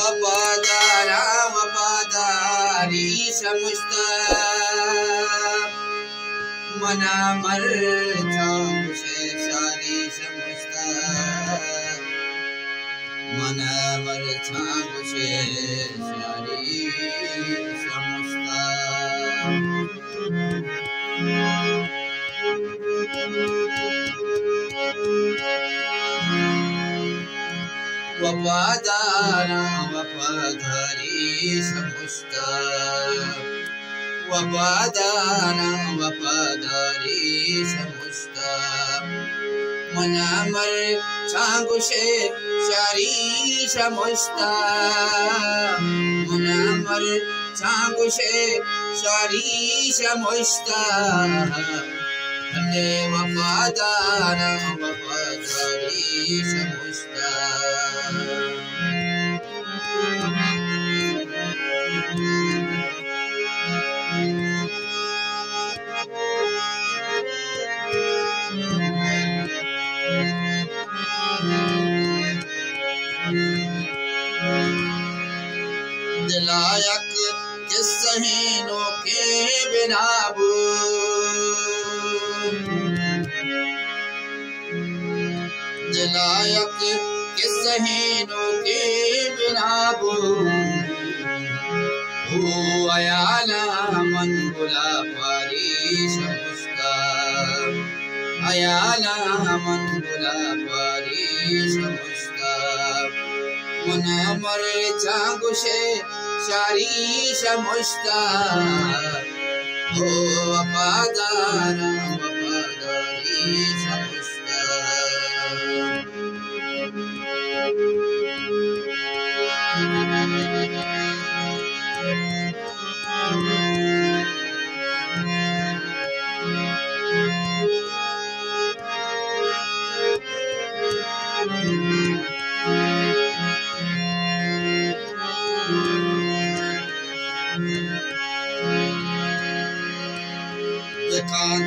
वफादारा वफादारी समझता मना मर से सारी समझता मना मर से सारी समझता वफादारा वफादारी समझता वफादारा वफादारी समझता मना मर से सारी समझता मना मर से सारी समझता वफादारा वफादारी समझता दिलायक किस सहीनों के बिना दिलायक किस सहीनों के बिना हो अयाला मन बुला पारी समझता अयाला मन बुला पारी समझता मना मर से सारी समझता हो वफादारा वफादारी समझता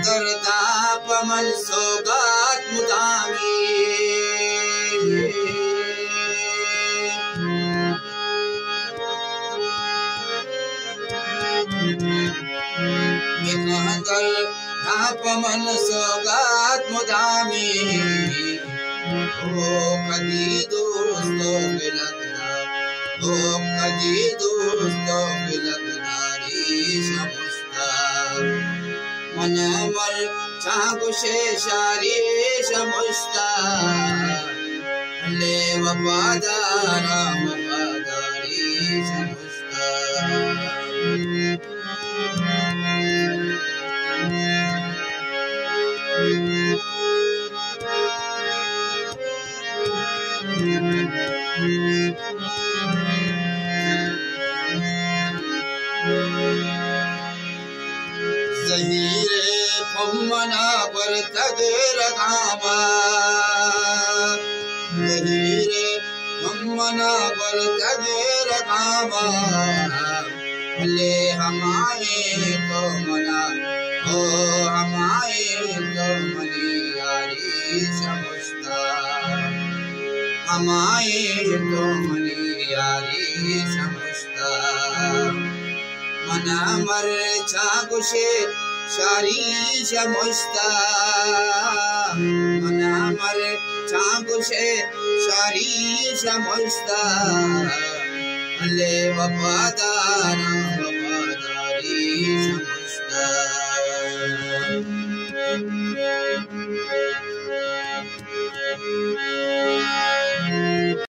दरदा पमन सौगात मुदामी दरदा पमन सौगात मुदामी हो कदी दोस्तों के लगना हो कदी दोस्तों के लगनारी समझता मना मर से सारी समझता वफादारा वफादारी समझता ज़हीरे मना पर तग रगामा ज़हीरे मना पर तग रगामा ले हमारे तो मना हो हमारे तो मनी यारी समझता हमारे तो मनी यारी समझता मना मर से सारी समझता मना मर से सारी समझता वफादारा वफादारी समझता